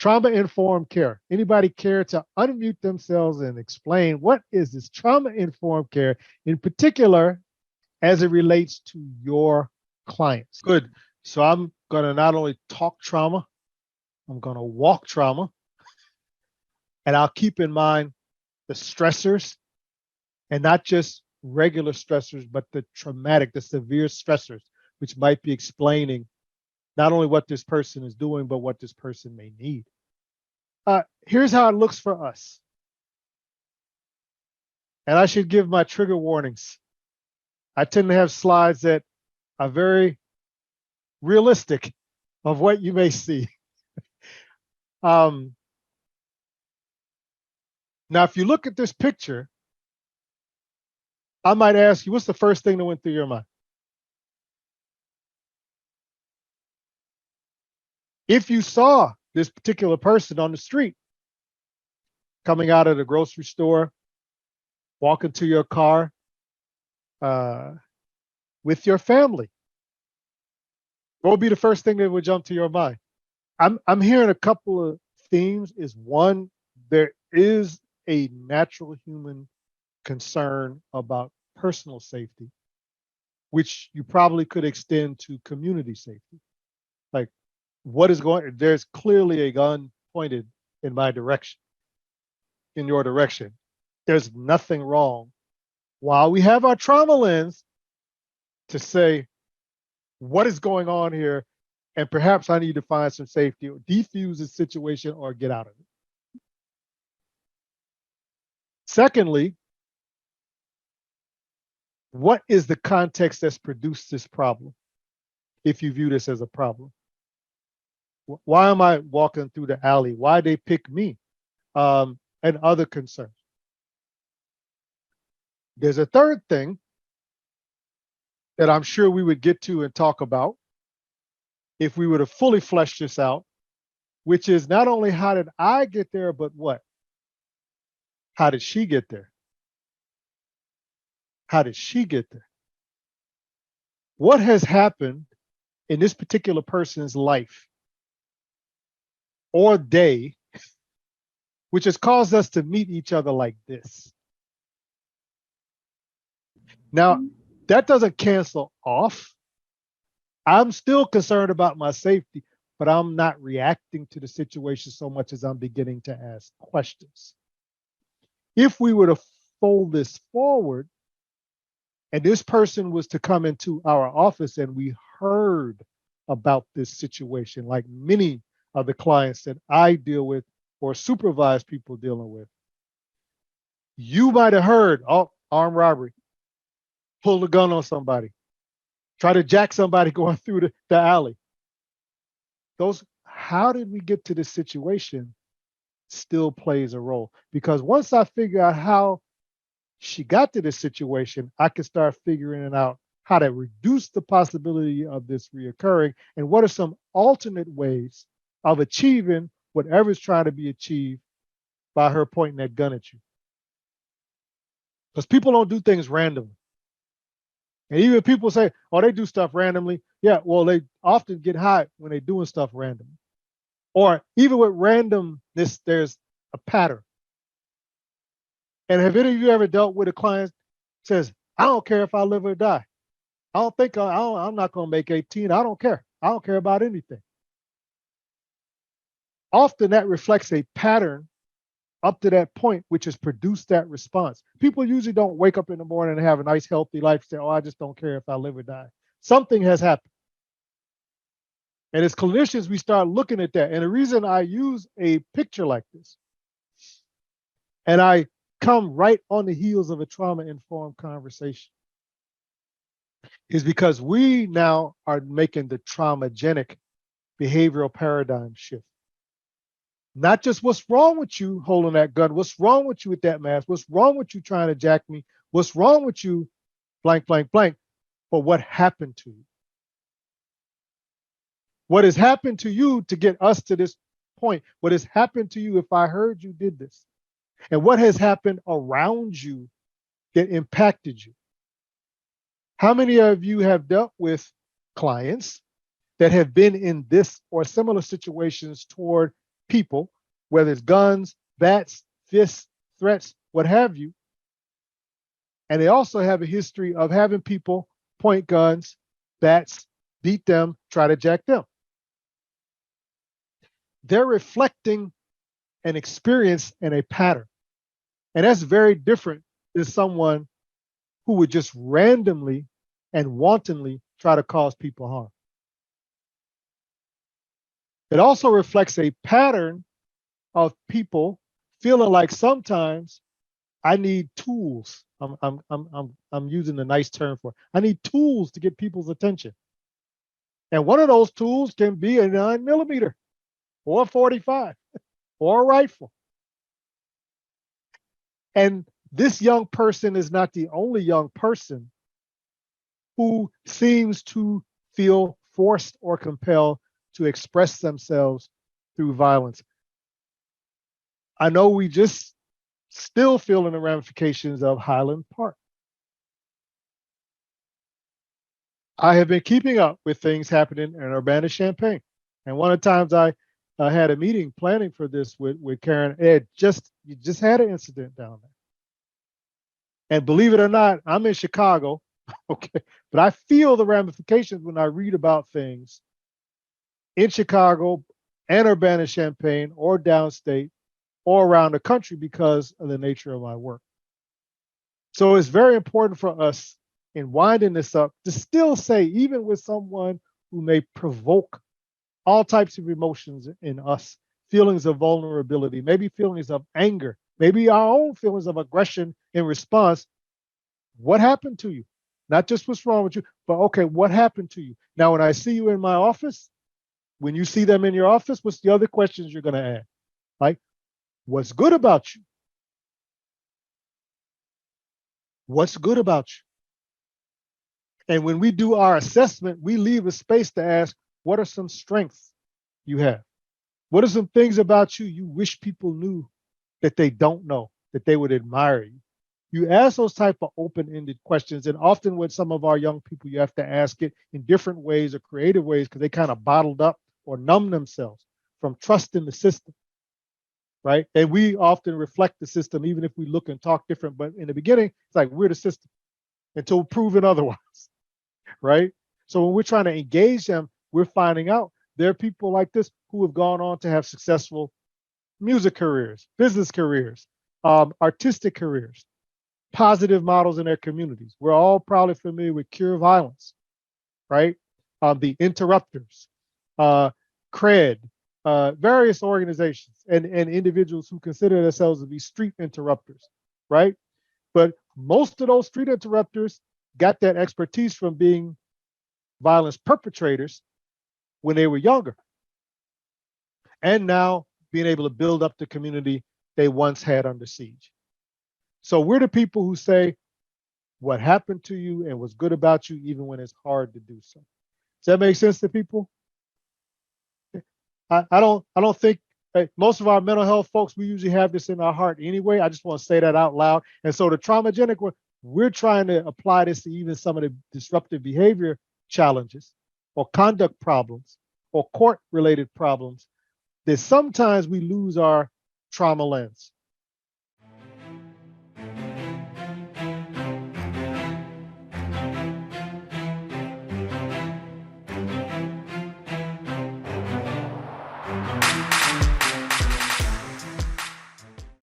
Trauma-informed care. Anybody care to unmute themselves and explain what is this trauma-informed care, in particular, as it relates to your clients? Good. So I'm going to not only talk trauma, I'm going to walk trauma, and I'll keep in mind the stressors, and not just regular stressors, but the traumatic, the severe stressors, which might be explaining not only what this person is doing, but what this person may need. Here's how it looks for us. And I should give my trigger warnings. I tend to have slides that are very realistic of what you may see. Now, if you look at this picture, I might ask you, what's the first thing that went through your mind? If you saw this particular person on the street, coming out of the grocery store, walking to your car, with your family, what would be the first thing that would jump to your mind? I'm hearing a couple of themes. Is one, there is a natural human concern about personal safety, which you probably could extend to community safety. Like, what is going, there's clearly a gun pointed in my direction, in your direction. There's nothing wrong. While we have our trauma lens to say, what is going on here? And perhaps I need to find some safety or defuse the situation or get out of it. Secondly, what is the context that's produced this problem? If you view this as a problem, why am I walking through the alley? Why they pick me? And other concerns. There's a third thing that I'm sure we would get to and talk about if we were to fully flesh this out, which is not only how did I get there, but what? How did she get there? How did she get there? What has happened in this particular person's life or day, which has caused us to meet each other like this? Now, that doesn't cancel off. I'm still concerned about my safety, but I'm not reacting to the situation so much as I'm beginning to ask questions. If we were to fold this forward, and this person was to come into our office and we heard about this situation, like many of the clients that I deal with or supervise people dealing with, you might have heard, oh, armed robbery, pull a gun on somebody, try to jack somebody going through the alley. Those, how did we get to this situation, still plays a role. Because once I figure out how she got to this situation, I can start figuring out how to reduce the possibility of this reoccurring and what are some alternate ways of achieving whatever's trying to be achieved by her pointing that gun at you. Because people don't do things randomly. And even people say, oh, they do stuff randomly. Yeah, well, they often get high when they're doing stuff randomly. Or even with randomness, there's a pattern. And have any of you ever dealt with a client says, I don't care if I live or die. I'm not going to make 18. I don't care. I don't care about anything. Often that reflects a pattern up to that point, which has produced that response. People usually don't wake up in the morning and have a nice, healthy life and say, oh, I just don't care if I live or die. Something has happened. And as clinicians, we start looking at that. And the reason I use a picture like this, and I come right on the heels of a trauma-informed conversation, is because we now are making the traumagenic behavioral paradigm shift. Not just what's wrong with you holding that gun, what's wrong with you with that mask, what's wrong with you trying to jack me, what's wrong with you, blank, blank, blank, but what happened to you? What has happened to you to get us to this point? What has happened to you if I heard you did this? And what has happened around you that impacted you? How many of you have dealt with clients that have been in this or similar situations toward people, whether it's guns, bats, fists, threats, what have you. And they also have a history of having people point guns, bats, beat them, try to jack them. They're reflecting an experience and a pattern. And that's very different than someone who would just randomly and wantonly try to cause people harm. It also reflects a pattern of people feeling like sometimes I need tools. I'm using a nice term for it. I need tools to get people's attention. And one of those tools can be a 9mm or a 45 or a rifle. And this young person is not the only young person who seems to feel forced or compelled to express themselves through violence. I know we just still feeling the ramifications of Highland Park. I have been keeping up with things happening in Urbana-Champaign. And one of the times I had a meeting planning for this with Karen Ed, you just had an incident down there. And believe it or not, I'm in Chicago, okay, but I feel the ramifications when I read about things in Chicago and Urbana-Champaign or downstate or around the country because of the nature of my work. So it's very important for us in winding this up to still say, even with someone who may provoke all types of emotions in us, feelings of vulnerability, maybe feelings of anger, maybe our own feelings of aggression in response, what happened to you? Not just what's wrong with you, but okay, what happened to you? Now, when I see you in my office, when you see them in your office, what's the other questions you're going to ask? Like, what's good about you? What's good about you? And when we do our assessment, we leave a space to ask, what are some strengths you have? What are some things about you you wish people knew that they don't know, that they would admire you? You ask those type of open-ended questions, and often with some of our young people, you have to ask it in different ways or creative ways because they kind of bottled up or numb themselves from trusting the system, right? And we often reflect the system, even if we look and talk different. But in the beginning, it's like we're the system until proven otherwise, right? So when we're trying to engage them, we're finding out there are people like this who have gone on to have successful music careers, business careers, artistic careers, positive models in their communities. We're all probably familiar with Cure Violence, right? The Interrupters, CRED, various organizations and individuals who consider themselves to be street interrupters, right? But most of those street interrupters got that expertise from being violence perpetrators when they were younger. And now being able to build up the community they once had under siege. So we're the people who say what happened to you and what's good about you, even when it's hard to do so. Does that make sense to people? I don't think most of our mental health folks, we usually have this in our heart anyway. I just want to say that out loud. And so the traumagenic one, we're trying to apply this to even some of the disruptive behavior challenges or conduct problems or court related problems that sometimes we lose our trauma lens.